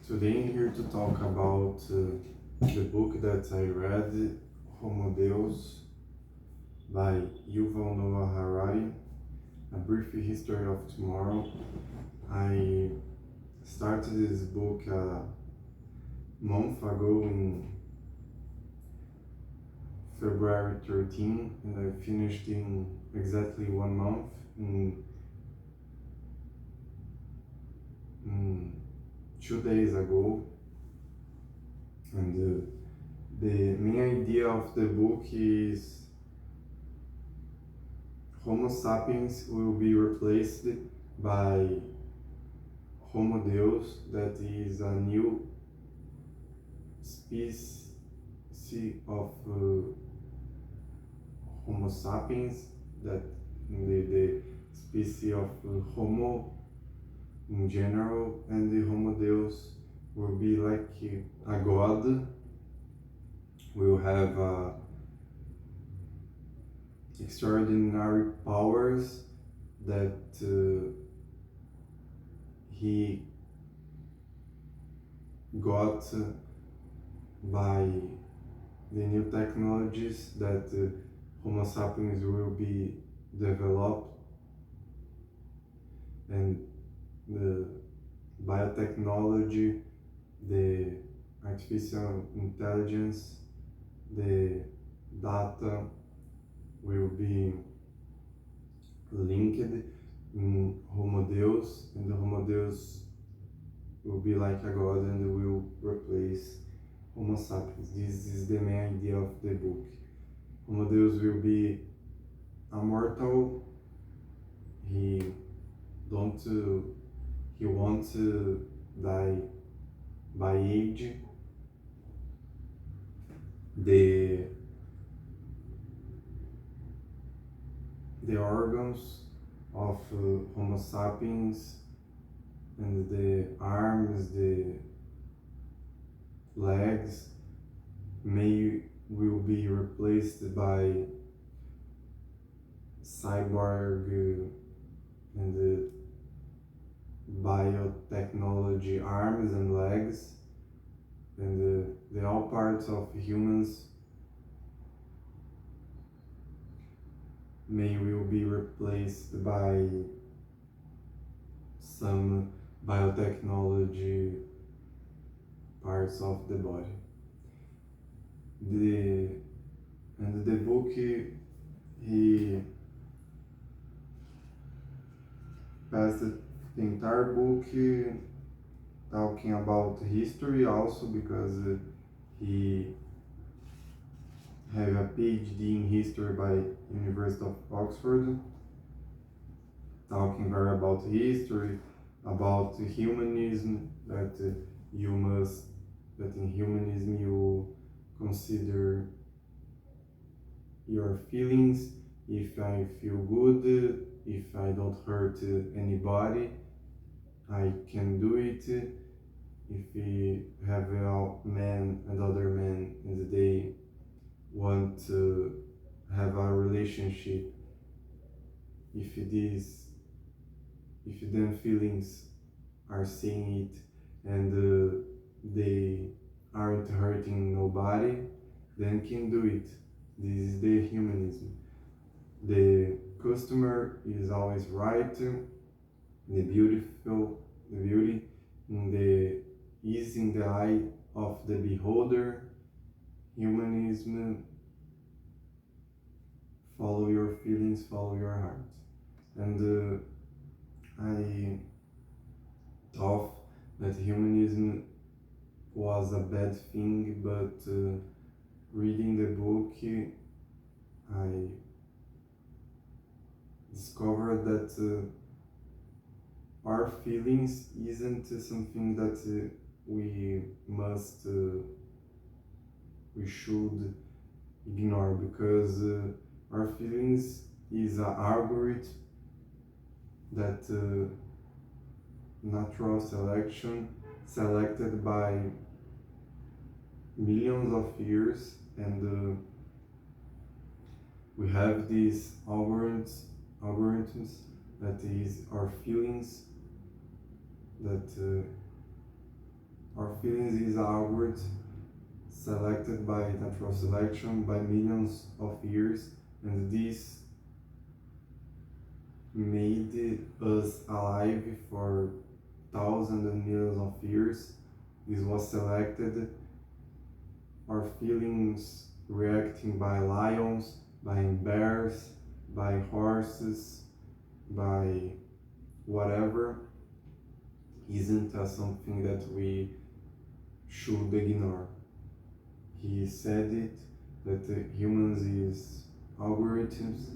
Today I'm here to talk about the book that I read, Homo Deus, by Yuval Noah Harari, A Brief History of Tomorrow. I started this book a month ago in February 13, and I finished in exactly 1 month in 2 days ago. And the main idea of the book is Homo sapiens will be replaced by Homo Deus, that is a new species of Homo sapiens, that the species of Homo in general, and the Homo Deus will be like a god, will have extraordinary powers that he got by the new technologies that Homo sapiens will be developed, and the biotechnology, the artificial intelligence, the data will be linked in Homo Deus, and the Homo Deus will be like a god and will replace Homo sapiens. This is the main idea of the book. Homo Deus will be immortal. He wants to die by age. The organs of Homo sapiens, and the arms, the legs will be replaced by cyborg and the biotechnology arms and legs, and the all parts of humans will be replaced by some biotechnology parts of the body. The book, he passed the entire book talking about history also, because he have a PhD in history by University of Oxford, talking very about history, about humanism, that in humanism you consider your feelings. If I feel good, if I don't hurt anybody, I can do it. If we have a man and other men and they want to have a relationship, if them feelings are saying it, and they aren't hurting nobody, then can do it. This is the humanism. The customer is always right. The beauty in the is in the eye of the beholder. Humanism, follow your feelings, follow your heart. And I thought that humanism was a bad thing, but reading the book, I discovered that our feelings isn't something that we should ignore, because our feelings is an algorithm that natural selection selected by millions of years, and we have these algorithms that is our feelings that Our feelings is an algorithm selected by natural selection by millions of years, and this made us alive for thousands and millions of years. This was selected. Our feelings reacting by lions, by bears, by horses, by whatever, isn't something that we should ignore. He said it that humans is algorithms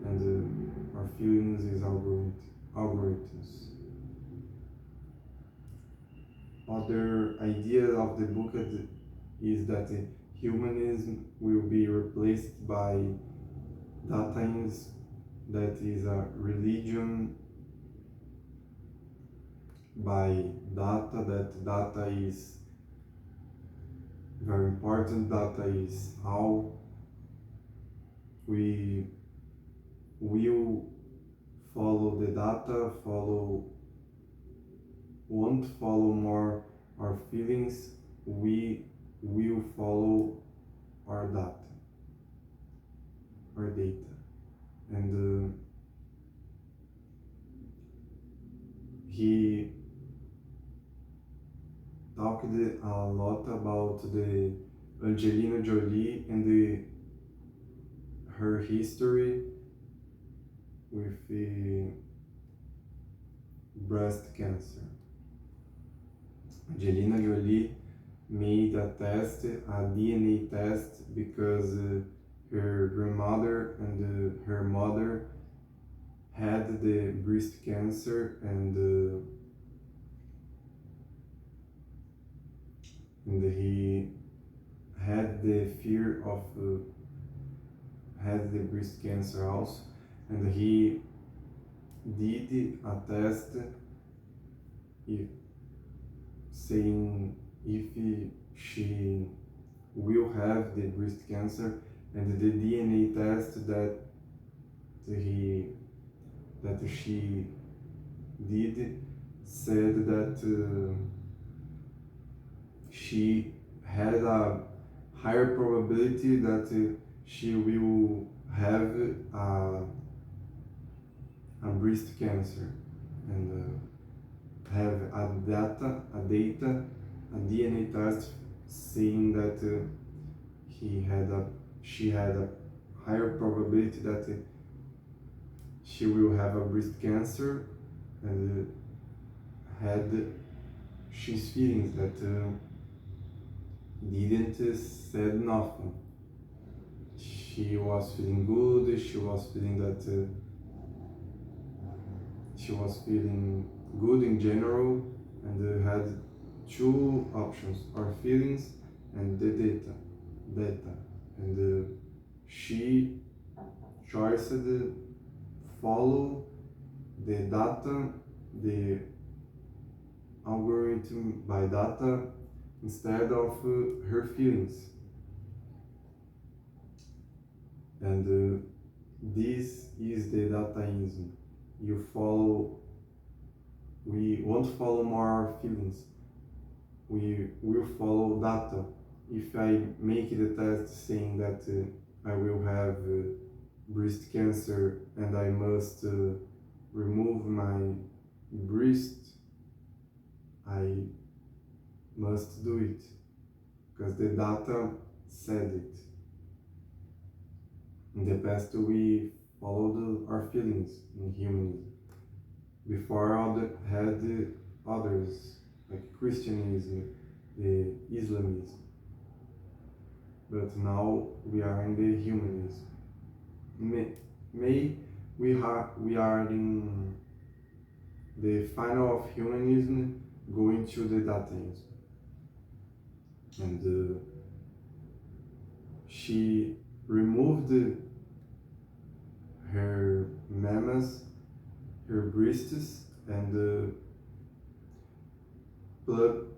and our feelings is algorithms. Other idea of the book is that humanism will be replaced by dataism, that is a religion by data, that data is very important. Data is how we will follow the data, won't follow more our feelings, we will follow our data, our data. And he talked a lot about the Angelina Jolie and her history with the breast cancer. Angelina Jolie made a test, a DNA test, because her grandmother and her mother had the breast cancer, and he had the fear of had the breast cancer also, and he did a test if, saying if she will have the breast cancer, and the DNA test that she did said that she had a higher probability that she will have a breast cancer, and have a DNA test saying that she had a higher probability that she will have a breast cancer, and had she's feelings that didn't said nothing. She was feeling good. She was feeling that she was feeling good in general, and had two options: our feelings and the data, and she chose to follow the data, the algorithm by data, instead of her feelings. And this is the dataism. We won't follow more our feelings. We will follow data. If I make the test saying that I will have breast cancer and I must remove my breast, I must do it because the data said it. In the past, we followed our feelings in humanism. Before had others, like Christianism, Islamism. But now we are in the humanism. We are in the final of humanism, going to the dataism. And she removed her mamas, her breasts, and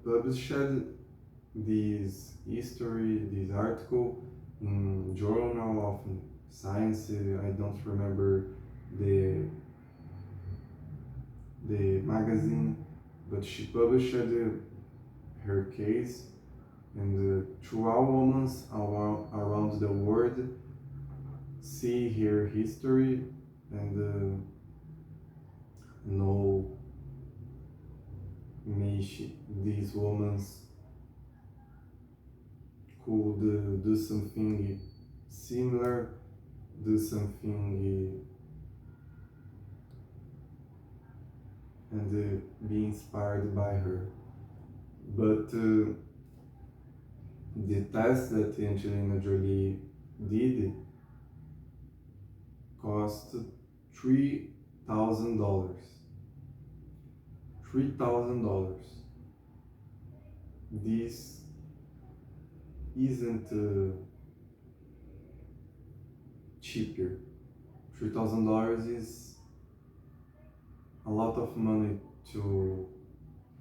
published this article in Journal of Science. I don't remember the magazine, but she published her case, and throughout women around the world see her history and know these women could do something similar, do something and be inspired by her. But the test that Angelina Jolie did cost $3,000. $3,000. This isn't cheaper. $3,000 is a lot of money to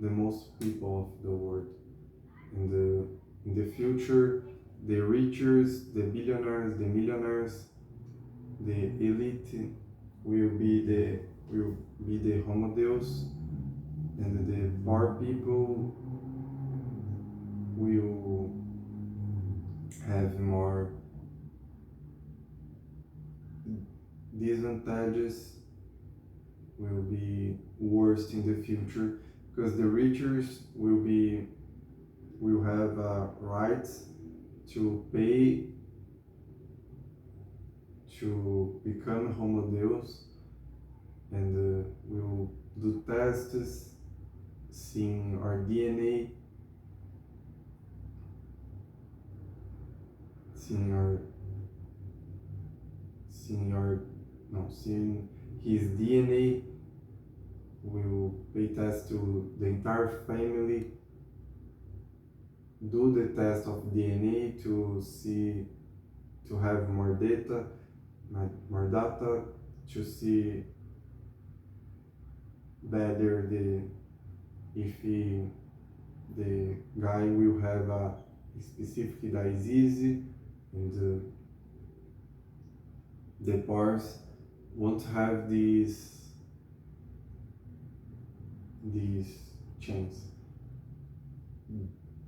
the most people of the world. In the future, the richers, the billionaires, the millionaires, the elite will be the Homo Deus, and the poor people will have more disadvantages, will be worse in the future, because the richers will have rights to pay to become Homo Deus, and will do tests, seeing our DNA, seeing his DNA, will pay tests to the entire family, do the test of DNA to have more data, to see better if the guy will have a specific disease, and the pores won't have these chains.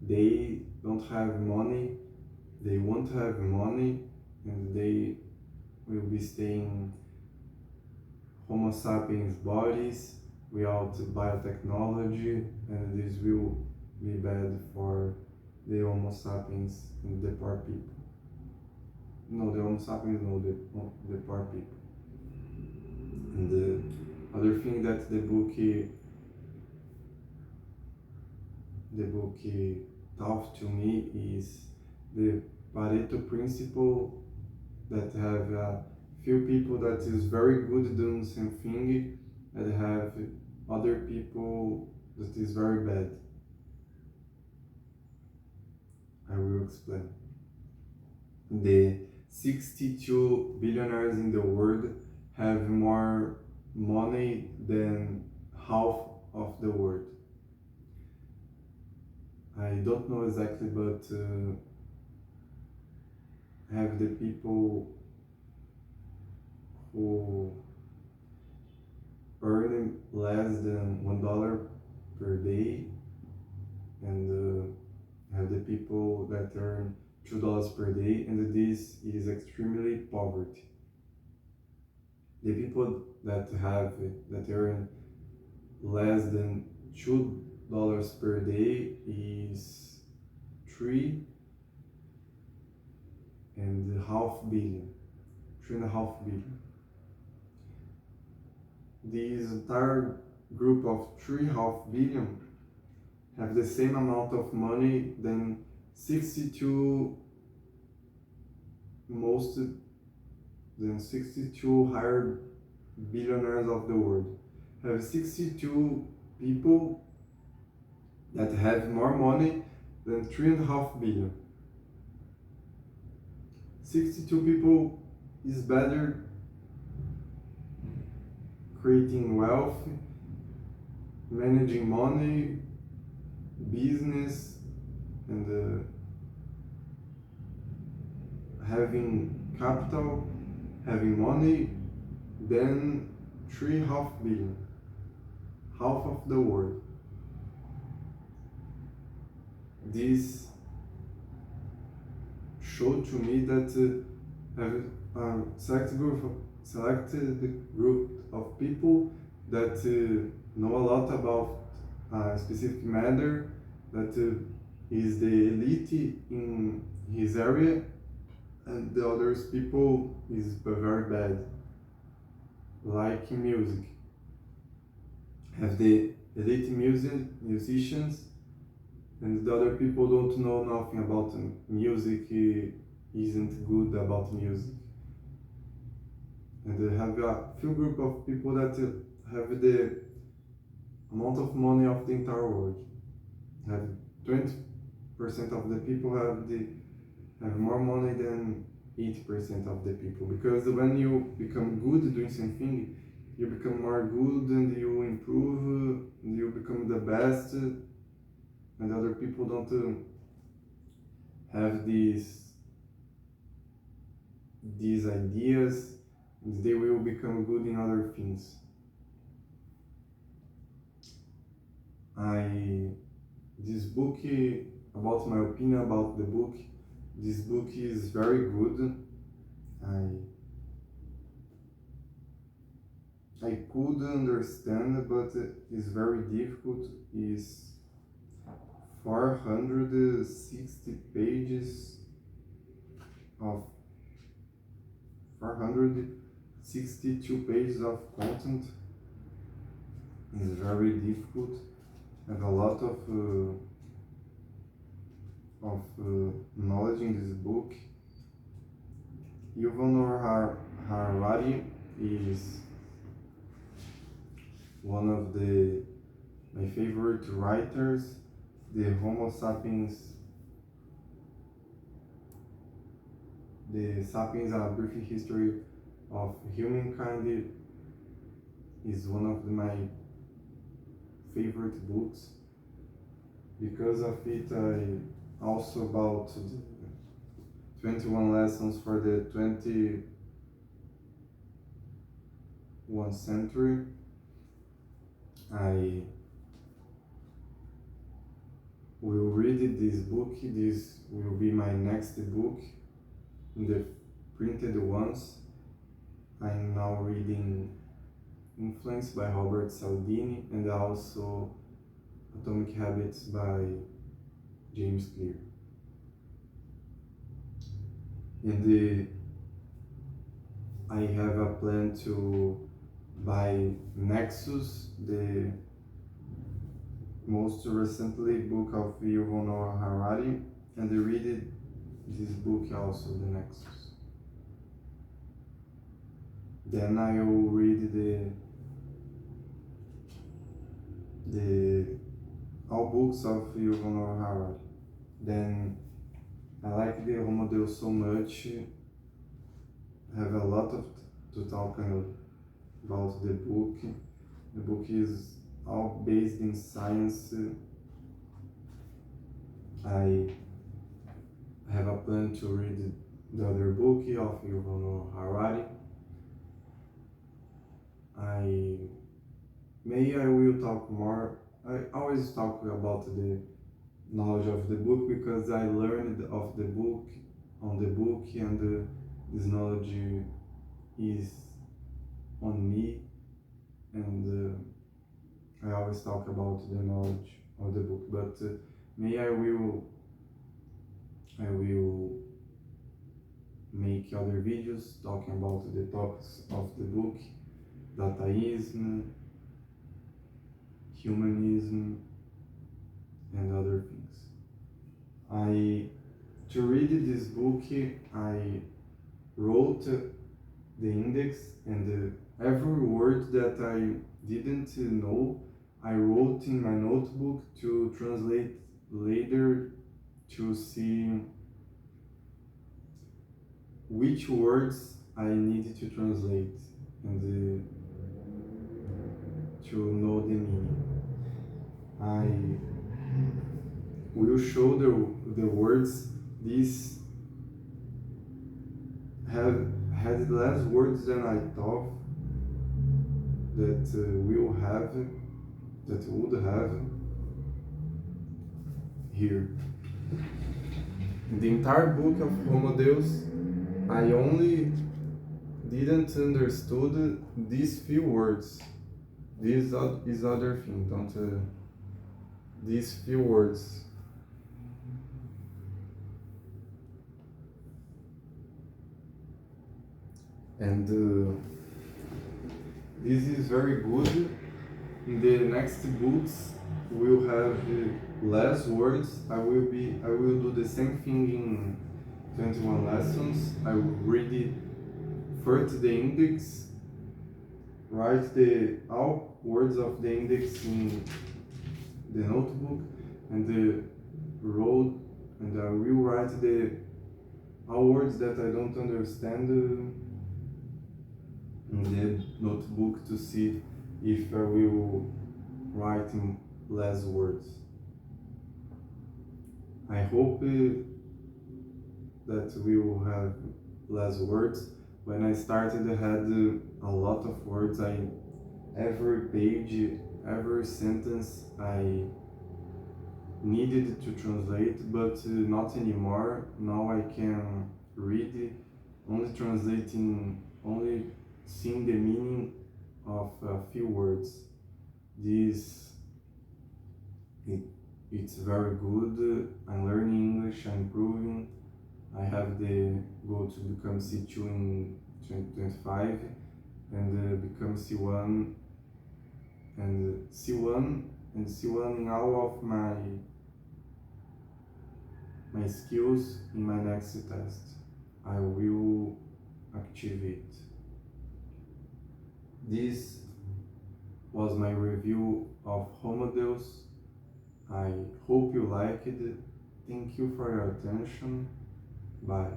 They don't have money, they won't have money, and they will be staying Homo sapiens bodies without biotechnology, and this will be bad for the Homo sapiens and the poor people. No, the Homo sapiens, no, the poor people. And the other thing that the book taught to me is the Pareto principle, that have a few people that is very good doing something, and have other people that is very bad. I will explain. The 62 billionaires in the world have more money than half of the world. I don't know exactly, but have the people who earn less than $1 per day, and have the people that earn $2 per day, and this is extremely poverty. The people that earn less than $2 per day is 3.5 billion. 3.5 billion. This entire group of 3.5 billion have the same amount of money than 62 higher billionaires of the world. Have 62 people that have more money than 3.5 billion. 62 people is better creating wealth, managing money, business, and having capital, having money, than 3.5 billion, half of the world. this showed to me that have a selected group of people that know a lot about a specific matter, that is the elite in his area, and the others people is very bad, like music. Have the elite musicians, and the other people don't know nothing about music, isn't good about music. And they have a few group of people that have the amount of money of the entire world. Have 20% of the people have more money than 80% of the people. Because when you become good doing something, you become more good and you improve, and you become the best, and other people don't have these ideas, and they will become good in other things. This book, about my opinion about the book, this book is very good. I could understand, but it's very difficult. It's 460 pages of 462 pages of content. It's very difficult. Have a lot of knowledge in this book. Yuval Noah Harari is one of my favorite writers. The Homo sapiens, the Sapiens, A Brief History of Humankind, is one of my favorite books. Because of it, I also about 21 lessons for the 21st century. I will read this book. This will be my next book in the printed ones. I'm now reading Influence by Robert Cialdini, and also Atomic Habits by James Clear. I have a plan to buy Nexus, the most recently book of Yuval Noah Harari, and read this book also, the Nexus. Then I will read all books of Yuval Noah Harari. Then I like the Homo Deus so much. I have a lot to talk about the book. The book is all based in science. I have a plan to read the other book of Yuval Noah Harari. I will talk more. I always talk about the knowledge of the book because I learned of the book on the book, and this knowledge is on me, and I always talk about the knowledge of the book. But I will make other videos talking about the topics of the book: dataism, humanism, and other things. To read this book, I wrote the index, and every word that I didn't know, I wrote in my notebook to translate later, to see which words I needed to translate, and to know the meaning. I will show the words. These had less words than I thought that would have here. In the entire book of Homo Deus, I only didn't understood these few words. This is other thing, don't these few words. And this is very good. In the next books, we'll have less words. I will do the same thing in 21 lessons. I will read it first the index, write the all words of the index in the notebook, and the road, and I will write the all words that I don't understand in the notebook to see if I will write in less words. I hope that we will have less words. When I started, I had a lot of words. Every page, every sentence, I needed to translate, but not anymore. Now I can read it, only translating, only seeing the meaning of a few words. This it's very good. I'm learning English, I'm improving. I have the goal to become C2 in 2025 and become C1 and C1 in all of my skills in my next test. I will achieve it. This was my review of Homo Deus. I hope you liked it. Thank you for your attention. Bye.